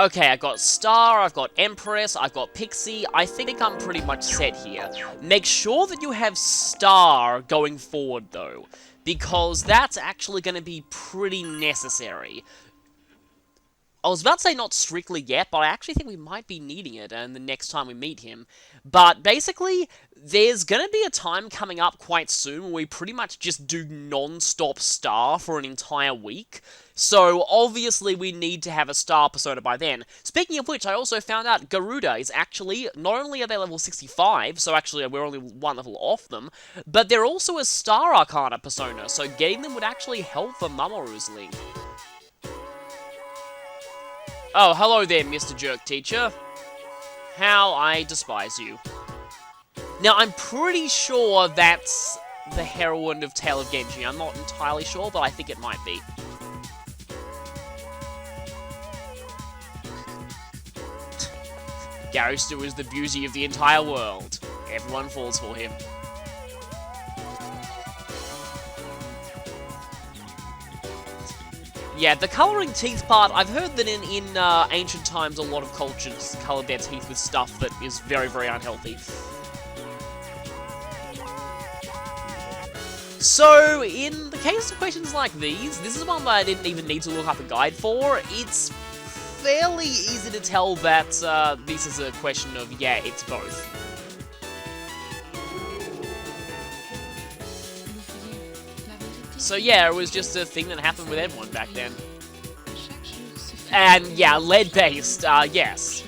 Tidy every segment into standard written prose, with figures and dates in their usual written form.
Okay, I got Star, I've got Empress, I've got Pixie. I think I'm pretty much set here. Make sure that you have Star going forward, though, because that's actually going to be pretty necessary. I was about to say not strictly yet, but I actually think we might be needing it the next time we meet him. But basically, there's going to be a time coming up quite soon where we pretty much just do non-stop Star for an entire week. So, obviously, we need to have a Star persona by then. Speaking of which, I also found out Garuda is actually, not only are they level 65, so actually we're only one level off them, but they're also a Star Arcana persona, so getting them would actually help for Mamoru's link. Oh, hello there, Mr. Jerk Teacher. How I despise you. Now, I'm pretty sure that's the heroine of Tale of Genji. I'm not entirely sure, but I think it might be. Garistu is the beauty of the entire world. Everyone falls for him. Yeah, the colouring teeth part, I've heard that in ancient times a lot of cultures coloured their teeth with stuff that is very, very unhealthy. So, in the case of questions like these, this is one that I didn't even need to look up a guide for. It's fairly easy to tell that this is a question of, yeah, it's both. So yeah, it was just a thing that happened with everyone back then. And yeah, lead-based, yes.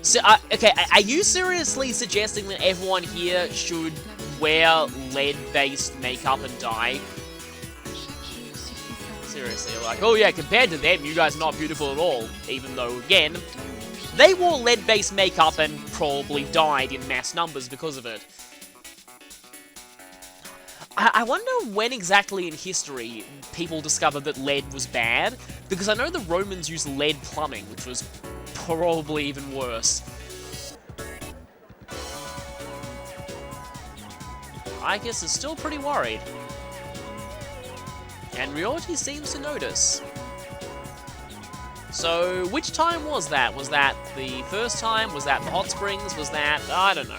So, okay, are you seriously suggesting that everyone here should wear lead-based makeup and dye? Seriously, like, oh yeah, compared to them, you guys are not beautiful at all. Even though, again, they wore lead-based makeup and probably died in mass numbers because of it. I wonder when exactly in history people discovered that lead was bad, because I know the Romans used lead plumbing, which was probably even worse. Icus is still pretty worried. And Ryoji seems to notice. So, which time was that? Was that the first time? Was that the hot springs? Was that... I don't know.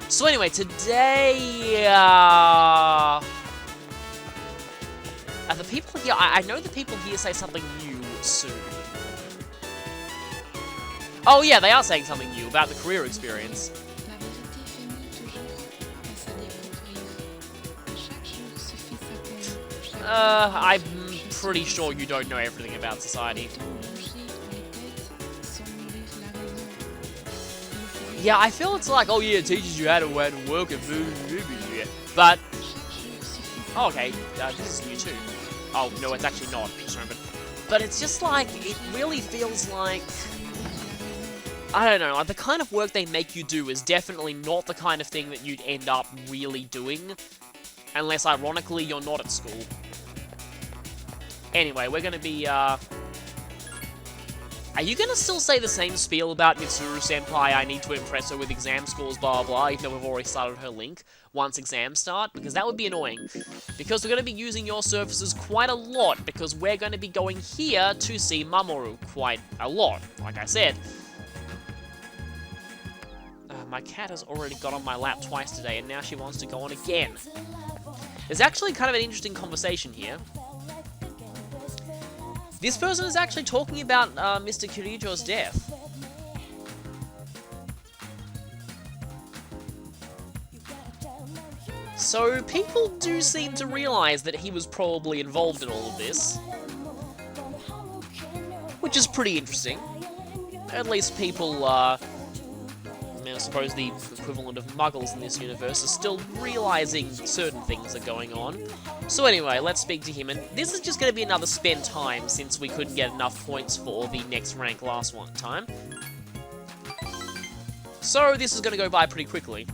So anyway, today, the people here, I know the people here say something new soon. Oh yeah, they are saying something new about the career experience. I'm pretty sure you don't know everything about society. Yeah, I feel it's like, oh yeah, it teaches you how to work and but... Oh, okay, this is new too. Oh, no, it's actually not, just remembered. But it's just like, it really feels like... I don't know, like the kind of work they make you do is definitely not the kind of thing that you'd end up really doing. Unless, ironically, you're not at school. Anyway, we're gonna be, Are you gonna still say the same spiel about Mitsuru-senpai, I need to impress her with exam scores, blah blah, even though we've already started her link once exams start? Because that would be annoying. Because we're gonna be using your services quite a lot, because we're gonna be going here to see Mamoru quite a lot, like I said. My cat has already got on my lap twice today, and now she wants to go on again. There's actually kind of an interesting conversation here. This person is actually talking about Mr. Kirijo's death. So people do seem to realize that he was probably involved in all of this. Which is pretty interesting. At least people, I suppose the equivalent of muggles in this universe, are still realizing certain things are going on. So anyway, let's speak to him, and this is just going to be another spend time, since we couldn't get enough points for the next rank last one time. So this is going to go by pretty quickly.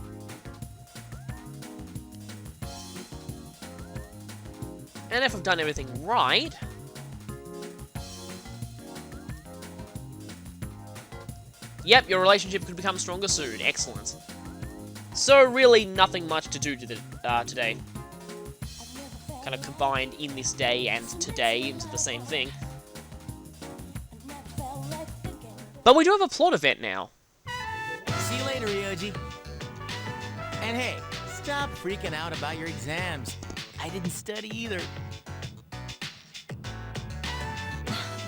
And if I've done everything right... Yep, your relationship could become stronger soon. Excellent. So really, nothing much to do today. kind of combined in this day and today into the same thing. But we do have a plot event now. See you later, Ryoji. And hey, stop freaking out about your exams. I didn't study either.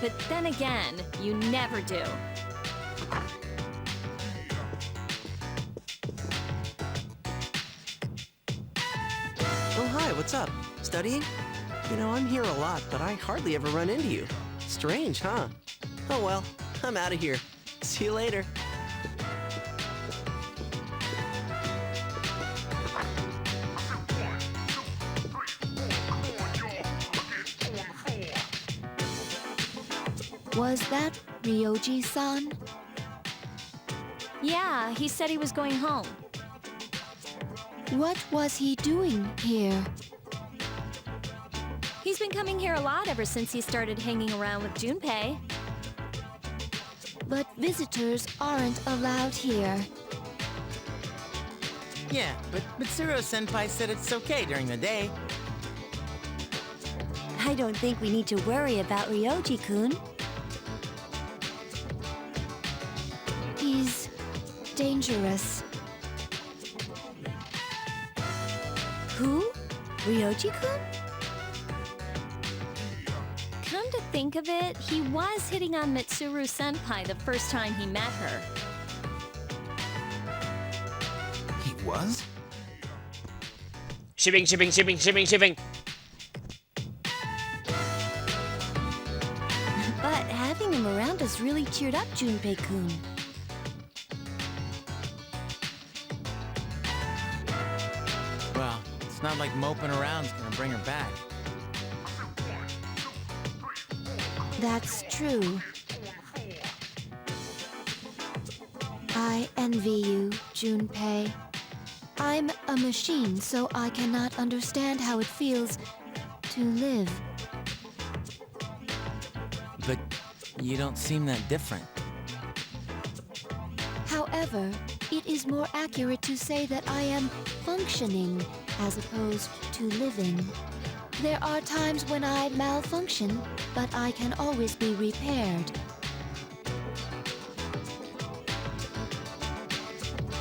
But then again, you never do. Oh, hi, what's up? Studying? You know, I'm here a lot, but I hardly ever run into you. Strange, huh? Oh well, I'm out of here. See you later. Was that Ryoji-san? Yeah, he said he was going home. What was he doing here? He's been coming here a lot ever since he started hanging around with Junpei. But visitors aren't allowed here. Yeah, but Mitsuru-senpai said it's okay during the day. I don't think we need to worry about Ryoji-kun. He's dangerous. Who? Ryoji-kun? Come to think of it, he was hitting on Mitsuru-senpai the first time he met her. He was? Shipping, shipping, shipping, shipping, shipping. But having him around has really cheered up Junpei-kun. Well, it's not like moping around's gonna bring her back. That's true. I envy you, Junpei. I'm a machine, so I cannot understand how it feels to live. But you don't seem that different. However, it is more accurate to say that I am functioning as opposed to living. There are times when I malfunction, but I can always be repaired.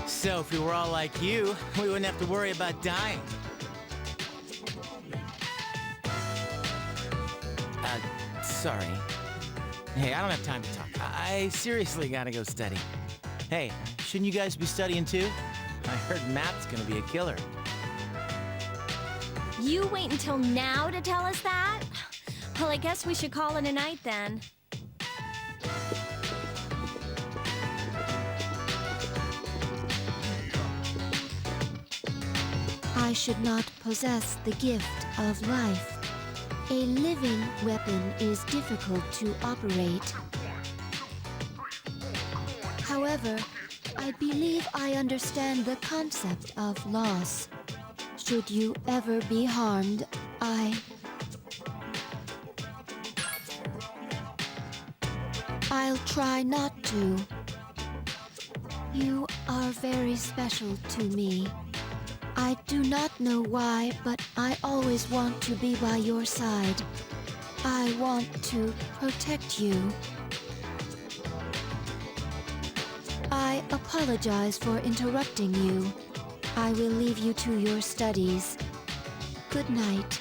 So if we were all like you, we wouldn't have to worry about dying. Sorry. Hey, I don't have time to talk. I seriously gotta go study. Hey, shouldn't you guys be studying too? I heard math's gonna be a killer. You wait until now to tell us that? Well, I guess we should call it a night then. I should not possess the gift of life. A living weapon is difficult to operate. However, I believe I understand the concept of loss. Should you ever be harmed, I'll try not to. You are very special to me. I do not know why, but I always want to be by your side. I want to protect you. I apologize for interrupting you. I will leave you to your studies. Good night.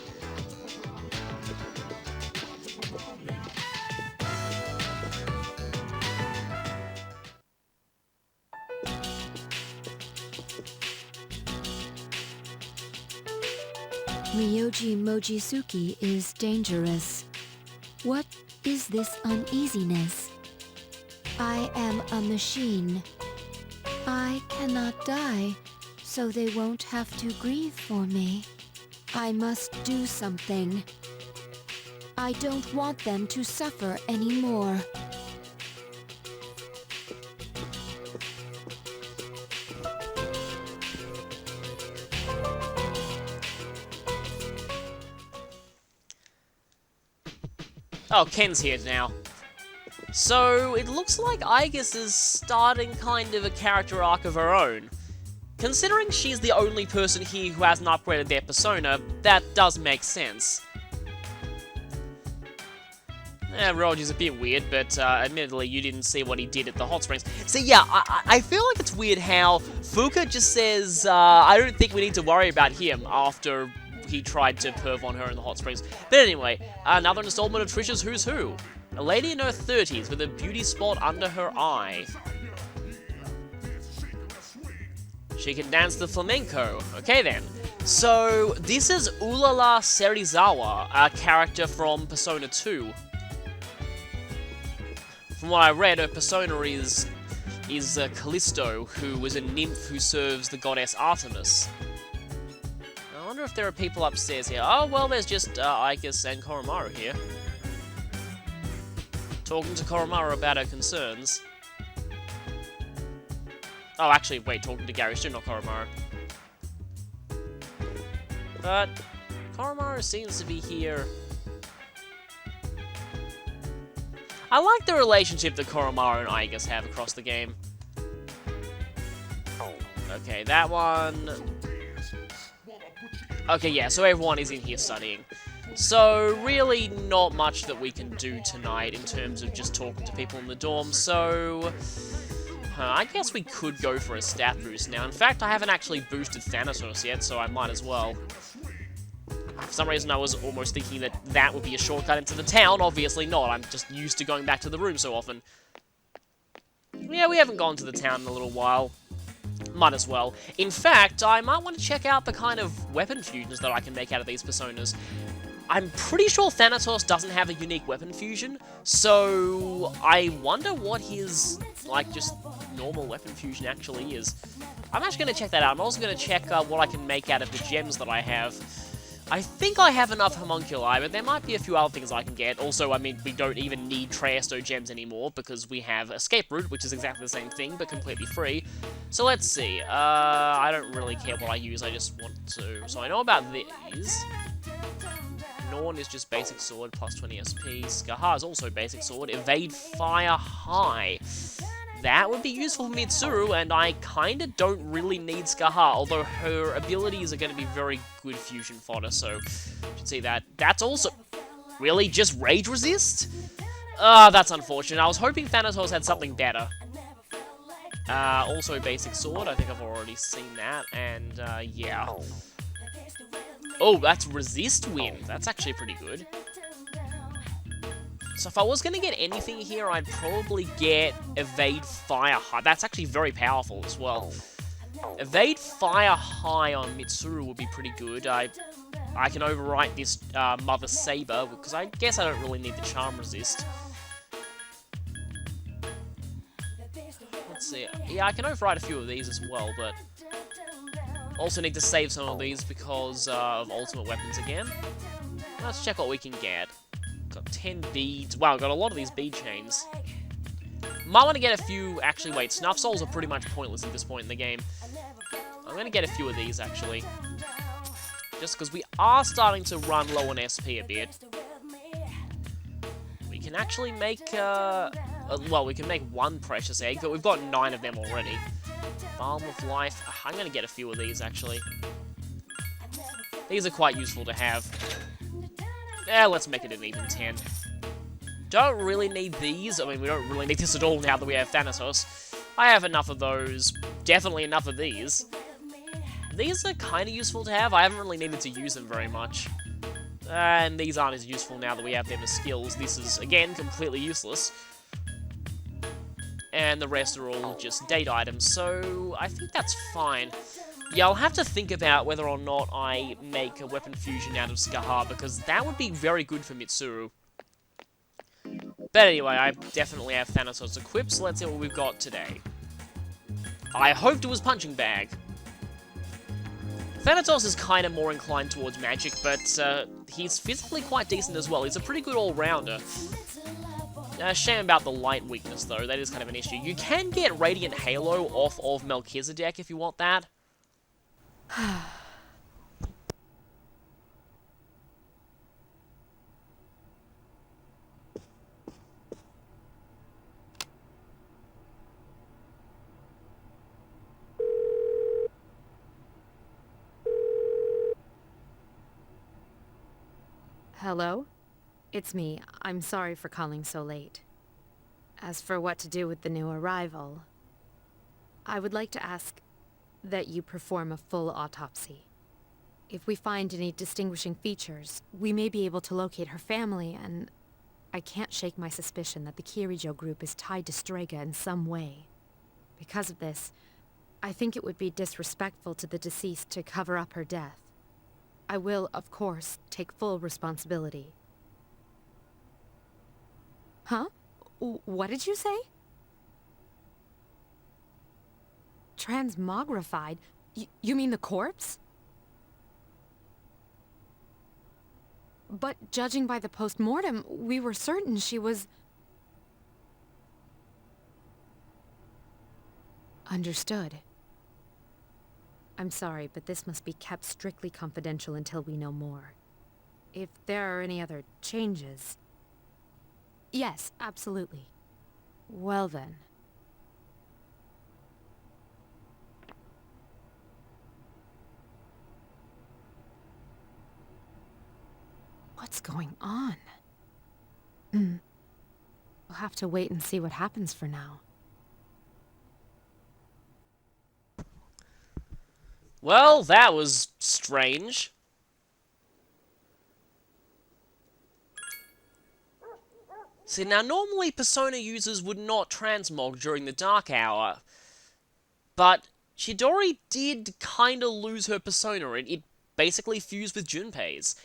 Ryoji Mochisuki is dangerous. What is this uneasiness? I am a machine. I cannot die, so they won't have to grieve for me. I must do something. I don't want them to suffer anymore. Oh, Ken's here now. So, it looks like Aigis is starting kind of a character arc of her own. Considering she's the only person here who hasn't upgraded their persona, that does make sense. Roger's a bit weird, but admittedly, you didn't see what he did at the hot springs. So yeah, I feel like it's weird how Fuka just says, I don't think we need to worry about him after he tried to perv on her in the hot springs. But anyway, another installment of Trisha's Who's Who. A lady in her 30s with a beauty spot under her eye. She can dance the flamenco. Okay then. So, this is Ulala Serizawa, a character from Persona 2. From what I read, her persona is Callisto, who is a nymph who serves the goddess Artemis. I wonder if there are people upstairs here. Oh, well, there's just Ikus and Koromaru here. Talking to Koromaru about her concerns. Oh, actually, wait, talking to Gary, still not Koromaru. But Koromaru seems to be here. I like the relationship that Koromaru and Igus have across the game. Okay, that one. Okay, yeah, so everyone is in here studying. So, really not much that we can do tonight in terms of just talking to people in the dorm, so... I guess we could go for a stat boost now. In fact, I haven't actually boosted Thanatos yet, so I might as well. For some reason, I was almost thinking that that would be a shortcut into the town. Obviously not. I'm just used to going back to the room so often. Yeah, we haven't gone to the town in a little while. Might as well. In fact, I might want to check out the kind of weapon fusions that I can make out of these personas. I'm pretty sure Thanatos doesn't have a unique weapon fusion, so I wonder what his, like, just normal weapon fusion actually is. I'm actually going to check that out. I'm also going to check what I can make out of the gems that I have. I think I have enough homunculi, but there might be a few other things I can get. Also, I mean, we don't even need Triesto gems anymore, because we have Escape Route, which is exactly the same thing, but completely free. So let's see. I don't really care what I use, I just want to... So I know about these. Norn is just basic sword, plus 20 SP. Skaha is also basic sword. Evade Fire High. That would be useful for Mitsuru, and I kinda don't really need Skaha, although her abilities are going to be very good fusion fodder, so you should see that. That's also... Really? Just Rage Resist? That's unfortunate. I was hoping Thanatos had something better. Also basic sword, I think I've already seen that, and yeah. Oh, that's Resist Wind. That's actually pretty good. So if I was going to get anything here, I'd probably get Evade Fire High. That's actually very powerful as well. Evade Fire High on Mitsuru would be pretty good. I can overwrite this Mother Saber, because I guess I don't really need the Charm Resist. Let's see. Yeah, I can overwrite a few of these as well, but... Also need to save some of these because of ultimate weapons again. Let's check what we can get. Got 10 beads. Wow, got a lot of these bead chains. Might want to get a few... Actually, wait. Snuff Souls are pretty much pointless at this point in the game. I'm going to get a few of these, actually. Just because we are starting to run low on SP a bit. We can actually make... well, we can make one Precious Egg, but we've got 9 of them already. Balm of Life. I'm going to get a few of these, actually. These are quite useful to have. Yeah, let's make it an even 10. Don't really need these. I mean, we don't really need this at all now that we have Thanatos. I have enough of those. Definitely enough of these. These are kind of useful to have. I haven't really needed to use them very much. And these aren't as useful now that we have them as skills. This is, again, completely useless. And the rest are all just date items, so I think that's fine. Yeah, I'll have to think about whether or not I make a weapon fusion out of Skaha, because that would be very good for Mitsuru. But anyway, I definitely have Thanatos equipped, so let's see what we've got today. I hoped it was Punching Bag. Thanatos is kind of more inclined towards magic, but he's physically quite decent as well. He's a pretty good all-rounder. Shame about the light weakness, though. That is kind of an issue. You can get Radiant Halo off of Melchizedek if you want that. Hello? It's me. I'm sorry for calling so late. As for what to do with the new arrival, I would like to ask that you perform a full autopsy. If we find any distinguishing features, we may be able to locate her family, and I can't shake my suspicion that the Kirijo group is tied to Strega in some way. Because of this, I think it would be disrespectful to the deceased to cover up her death. I will, of course, take full responsibility. Huh? What did you say? Transmogrified? You mean the corpse? But judging by the post-mortem, we were certain she was... Understood. I'm sorry, but this must be kept strictly confidential until we know more. If there are any other changes... Yes, absolutely. Well then. What's going on? We'll have to wait and see what happens for now. Well, that was strange. See, now normally Persona users would not transmog during the Dark Hour, but Chidori did kinda lose her persona. It basically fused with Junpei's.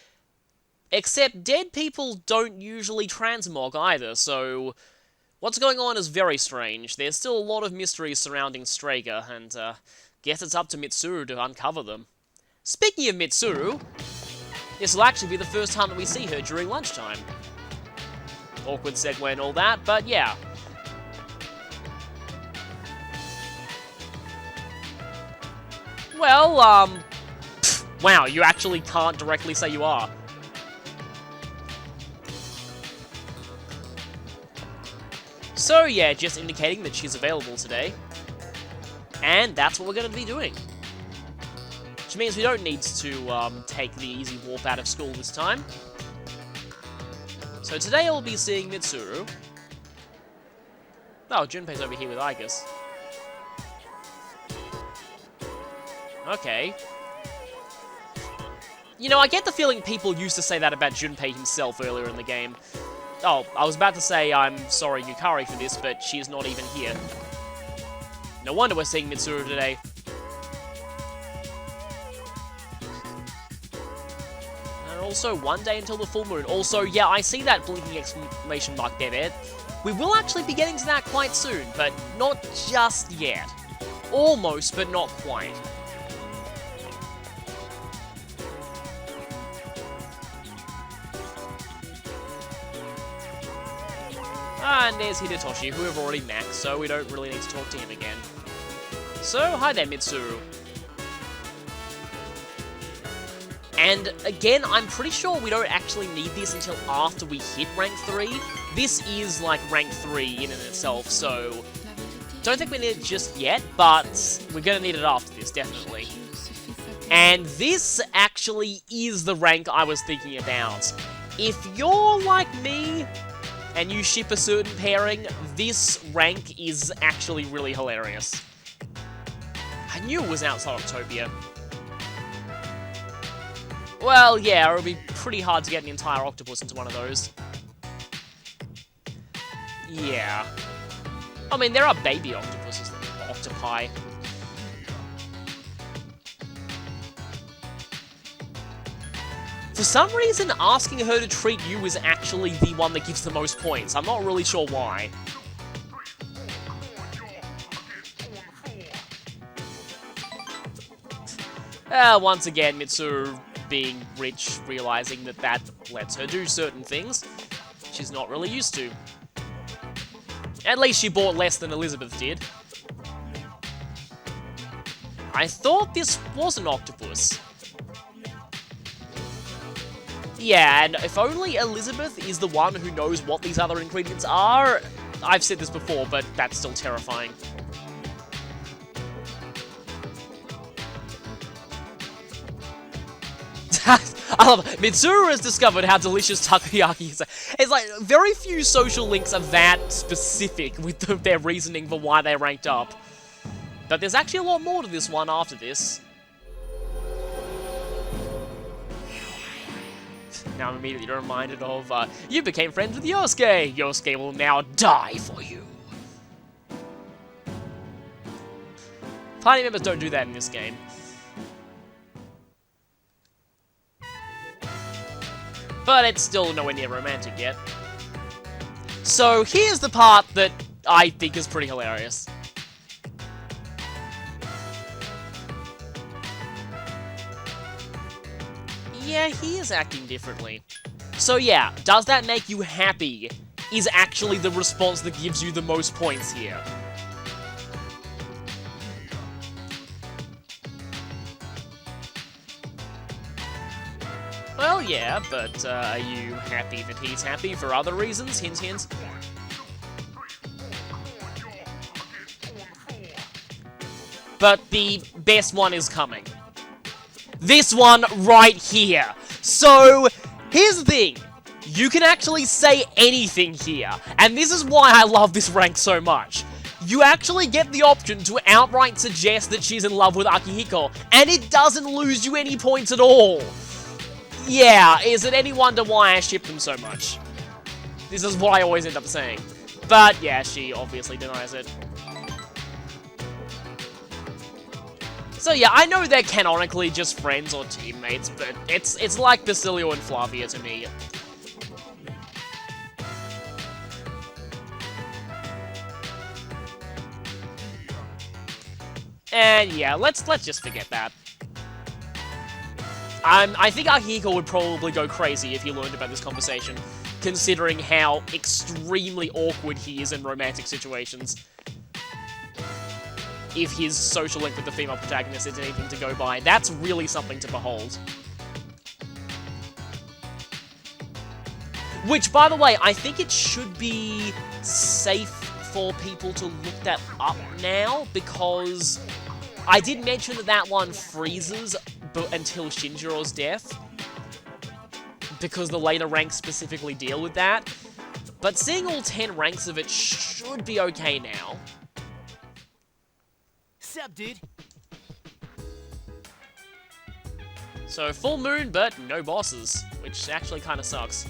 Except dead people don't usually transmog either, so what's going on is very strange. There's still a lot of mysteries surrounding Strega, and guess it's up to Mitsuru to uncover them. Speaking of Mitsuru, this will actually be the first time that we see her during lunchtime. Awkward segue and all that, but yeah. Well, wow, you actually can't directly say you are. So yeah, just indicating that she's available today. And that's what we're going to be doing. Which means we don't need to take the easy warp out of school this time. So today I'll be seeing Mitsuru. Oh, Junpei's over here with Igus. Okay. You know, I get the feeling people used to say that about Junpei himself earlier in the game. Oh, I was about to say I'm sorry Yukari for this, but she's not even here. No wonder we're seeing Mitsuru today. And also, one day until the full moon. Also, yeah, I see that blinking exclamation mark there. We will actually be getting to that quite soon, but not just yet. Almost, but not quite. And there's Hidetoshi, who we've already met, so we don't really need to talk to him again. So, hi there, Mitsuru. And again, I'm pretty sure we don't actually need this until after we hit rank 3. This is like rank 3 in and itself, so don't think we need it just yet, but we're gonna need it after this, definitely. And this actually is the rank I was thinking about. If you're like me, and you ship a certain pairing, this rank is actually really hilarious. I knew it was outside Octopia. Well, yeah, it would be pretty hard to get an entire octopus into one of those. Yeah. I mean, there are baby octopuses, octopi. For some reason, asking her to treat you is actually the one that gives the most points. I'm not really sure why. Once again, Mitsuru being rich, realizing that that lets her do certain things she's not really used to. At least she bought less than Elizabeth did. I thought this was an octopus. Yeah, and if only Elizabeth is the one who knows what these other ingredients are. I've said this before, but that's still terrifying. I love it. Mitsuru has discovered how delicious takoyaki is. It's like, very few social links are that specific with their reasoning for why they ranked up. But there's actually a lot more to this one after this. Now I'm immediately reminded of, you became friends with Yosuke! Yosuke will now die for you. Party members don't do that in this game. But it's still nowhere near romantic yet. So here's the part that I think is pretty hilarious. Yeah, he is acting differently. So yeah, does that make you happy? Is actually the response that gives you the most points here. Well, yeah, but are you happy that he's happy for other reasons? Hint, hint. But the best one is coming. This one right here. So, here's the thing. You can actually say anything here. And this is why I love this rank so much. You actually get the option to outright suggest that she's in love with Akihiko, and it doesn't lose you any points at all. Yeah, is it any wonder why I ship them so much? This is what I always end up saying. But yeah, she obviously denies it. So yeah, I know they're canonically just friends or teammates, but it's like Basilio and Flavia to me. And yeah, let's just forget that. I think Akihiko would probably go crazy if he learned about this conversation, considering how extremely awkward he is in romantic situations. If his social link with the female protagonist is anything to go by, that's really something to behold. Which, by the way, I think it should be safe for people to look that up now, because I did mention that that one freezes until Shinjiro's death, because the later ranks specifically deal with that. But seeing all 10 ranks of it should be okay now. Sup, dude? So, full moon, but no bosses, which actually kind of sucks.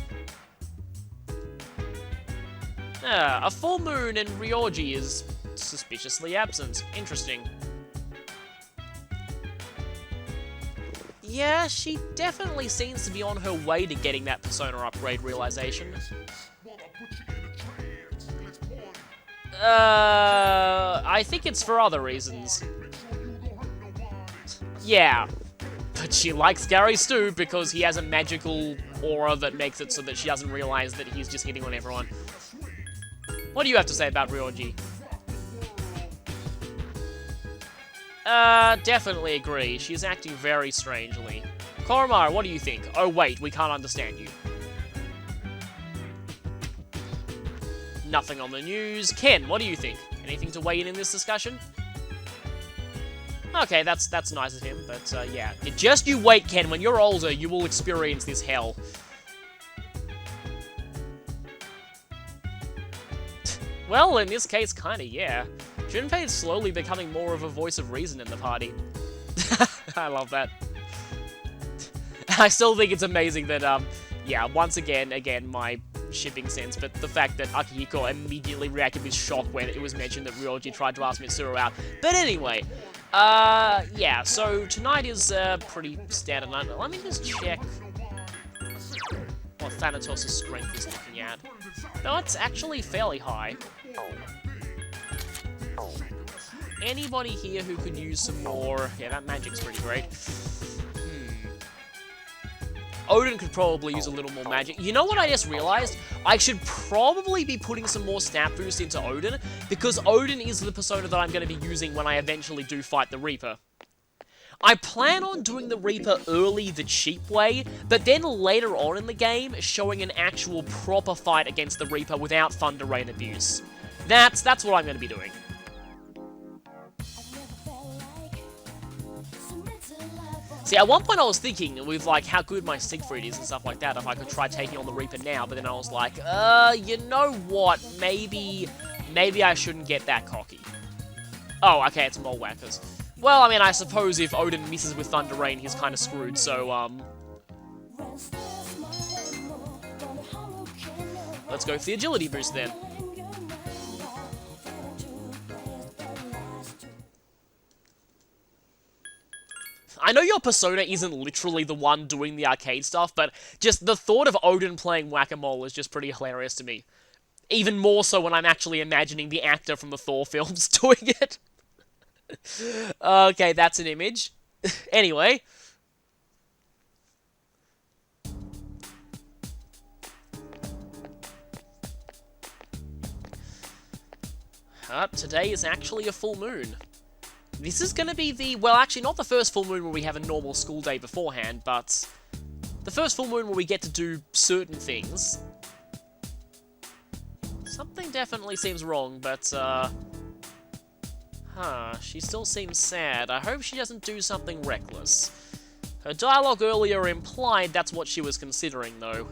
A full moon and Ryoji is suspiciously absent. Interesting. Yeah, she definitely seems to be on her way to getting that persona upgrade realization. I think it's for other reasons. Yeah. But she likes Gary Stu because he has a magical aura that makes it so that she doesn't realize that he's just hitting on everyone. What do you have to say about Ryoji? Definitely agree. She's acting very strangely. Koromaru, what do you think? Oh wait, we can't understand you. Nothing on the news. Ken, what do you think? Anything to weigh in this discussion? Okay, that's nice of him, but yeah. Just you wait, Ken. When you're older, you will experience this hell. Well, in this case, kinda, yeah. Junpei is slowly becoming more of a voice of reason in the party. I love that. I still think it's amazing that, yeah, once again, my shipping sense, but the fact that Akihiko immediately reacted with shock when it was mentioned that Ryoji tried to ask Mitsuru out. But anyway, yeah, so tonight is a pretty standard night. Let me just check what Thanatos' strength is looking at. No, it's actually fairly high. Anybody here who could use some more... Yeah, that magic's pretty great. Odin could probably use a little more magic. You know what I just realized? I should probably be putting some more stat boost into Odin, because Odin is the persona that I'm going to be using when I eventually do fight the Reaper. I plan on doing the Reaper early the cheap way, but then later on in the game, showing an actual proper fight against the Reaper without Thunder Rain abuse. That's what I'm going to be doing. See, at one point I was thinking, with, like, how good my Siegfried is and stuff like that, if I could try taking on the Reaper now, but then I was like, you know what, maybe I shouldn't get that cocky. Oh, okay, it's Mole Whackers. Well, I mean, I suppose if Odin misses with Thunder Rain, he's kind of screwed, so, let's go for the agility boost then. I know your persona isn't literally the one doing the arcade stuff, but just the thought of Odin playing Whack-A-Mole is just pretty hilarious to me. Even more so when I'm actually imagining the actor from the Thor films doing it. Okay, that's an image. Anyway. Today is actually a full moon. This is going to be the, well, actually not the first full moon where we have a normal school day beforehand, but the first full moon where we get to do certain things. Something definitely seems wrong, but, she still seems sad. I hope she doesn't do something reckless. Her dialogue earlier implied that's what she was considering, though.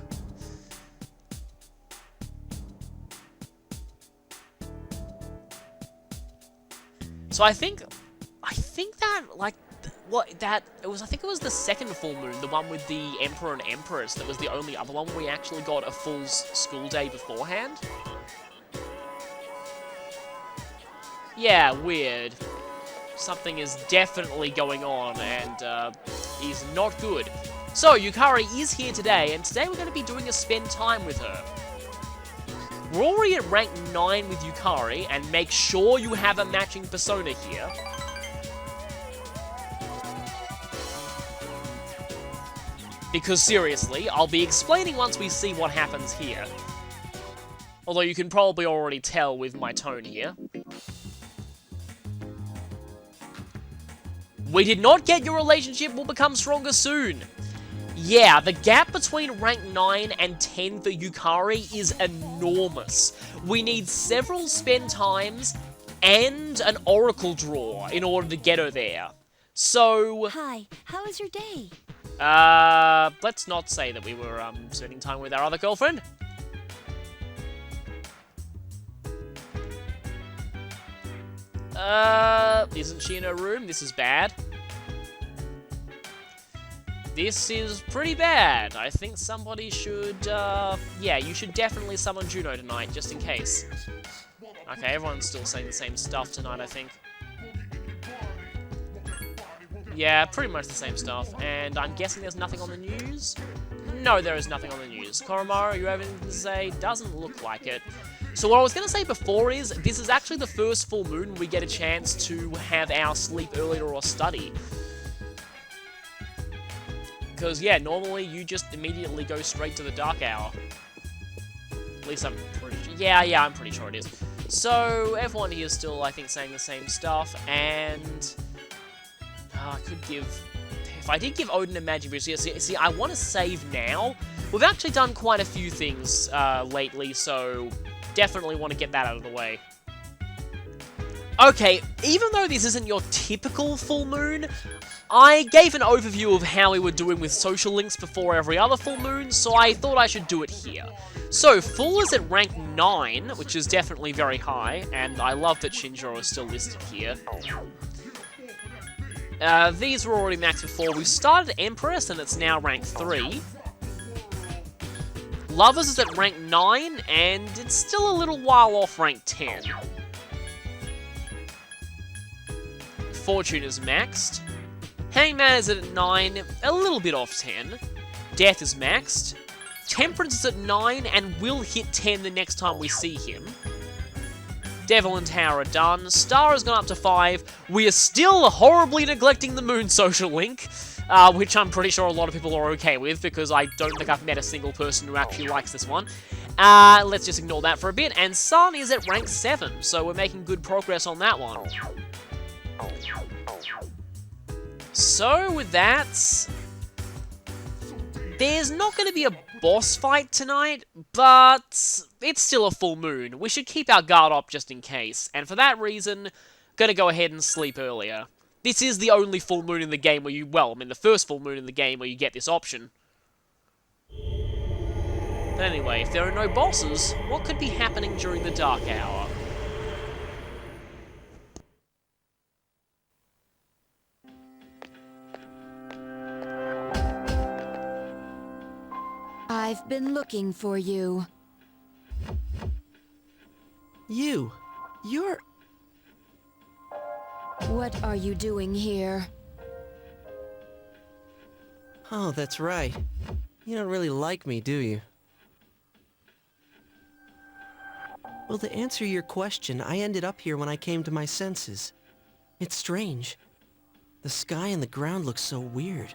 So I think that, like, I think it was the second full moon, the one with the Emperor and Empress, that was the only other one where we actually got a full school day beforehand. Yeah, weird. Something is definitely going on, and, is not good. So, Yukari is here today, and today we're going to be doing a spend time with her. We're already at rank 9 with Yukari, and make sure you have a matching persona here. Because seriously, I'll be explaining once we see what happens here. Although you can probably already tell with my tone here. We did not get your relationship will become stronger soon. Yeah, the gap between rank 9 and 10 for Yukari is enormous. We need several spend times and an oracle draw in order to get her there. So... Hi, how was your day? Let's not say that we were, spending time with our other girlfriend. Isn't she in her room? This is bad. This is pretty bad. I think somebody should, yeah, you should definitely summon Juno tonight, just in case. Okay, everyone's still saying the same stuff tonight, I think. Yeah, pretty much the same stuff. And I'm guessing there's nothing on the news? No, there is nothing on the news. Koromaru, you have anything to say? Doesn't look like it. So what I was going to say before is, this is actually the first full moon we get a chance to have our sleep earlier or study. Because, yeah, normally you just immediately go straight to the dark hour. At least I'm pretty sure. Yeah, I'm pretty sure it is. So, everyone here is still, I think, saying the same stuff, and... I could give... If I did give Odin a magic boost, see, I want to save now. We've actually done quite a few things lately, so definitely want to get that out of the way. Okay, even though this isn't your typical full moon, I gave an overview of how we were doing with social links before every other full moon, so I thought I should do it here. So, full is at rank 9, which is definitely very high, and I love that Shinjiro is still listed here. These were already maxed before. We started Empress, and it's now rank 3. Lovers is at rank 9, and it's still a little while off rank 10. Fortune is maxed. Hangman is at 9, a little bit off 10. Death is maxed. Temperance is at 9, and will hit 10 the next time we see him. Devil and Tower are done. Star has gone up to 5. We are still horribly neglecting the Moon social link, which I'm pretty sure a lot of people are okay with, because I don't think I've met a single person who actually likes this one. Let's just ignore that for a bit. And Sun is at rank 7, so we're making good progress on that one. So, with that, there's not going to be a boss fight tonight, but it's still a full moon. We should keep our guard up just in case, and for that reason, going to go ahead and sleep earlier. This is the only full moon in the game where you, well, I mean the first full moon in the game where you get this option. But anyway, if there are no bosses, what could be happening during the dark hour? I've been looking for you. You're... What are you doing here? Oh, that's right. You don't really like me, do you? Well, to answer your question, I ended up here when I came to my senses. It's strange. The sky and the ground look so weird.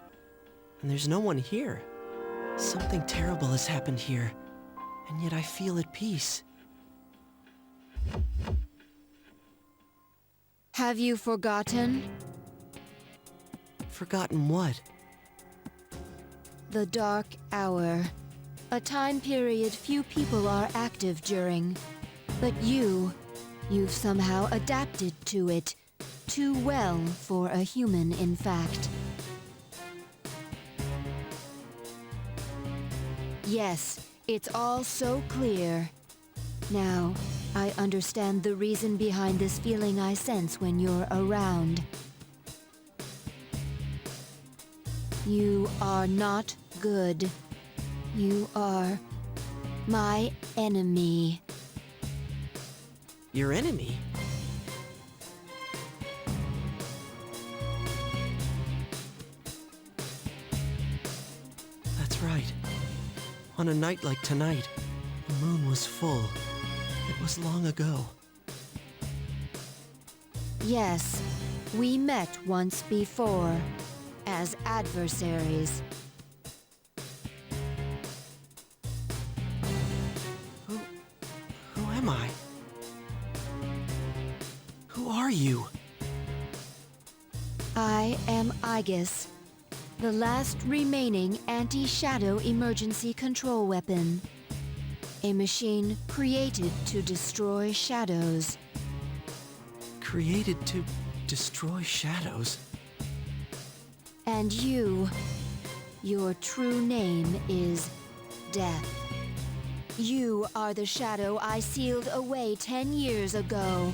And there's no one here. Something terrible has happened here. And yet I feel at peace. Have you forgotten? Forgotten what? The Dark Hour. A time period few people are active during. But you've somehow adapted to it. Too well for a human, in fact. Yes, it's all so clear. Now, I understand the reason behind this feeling I sense when you're around. You are not good. You are my enemy. Your enemy? That's right. On a night like tonight, the moon was full. It was long ago. Yes, we met once before, as adversaries. Who am I? Who are you? I am Aegis, the last remaining anti-shadow emergency control weapon. A machine created to destroy shadows. Created to destroy shadows? And you, your true name is Death. You are the shadow I sealed away 10 years ago.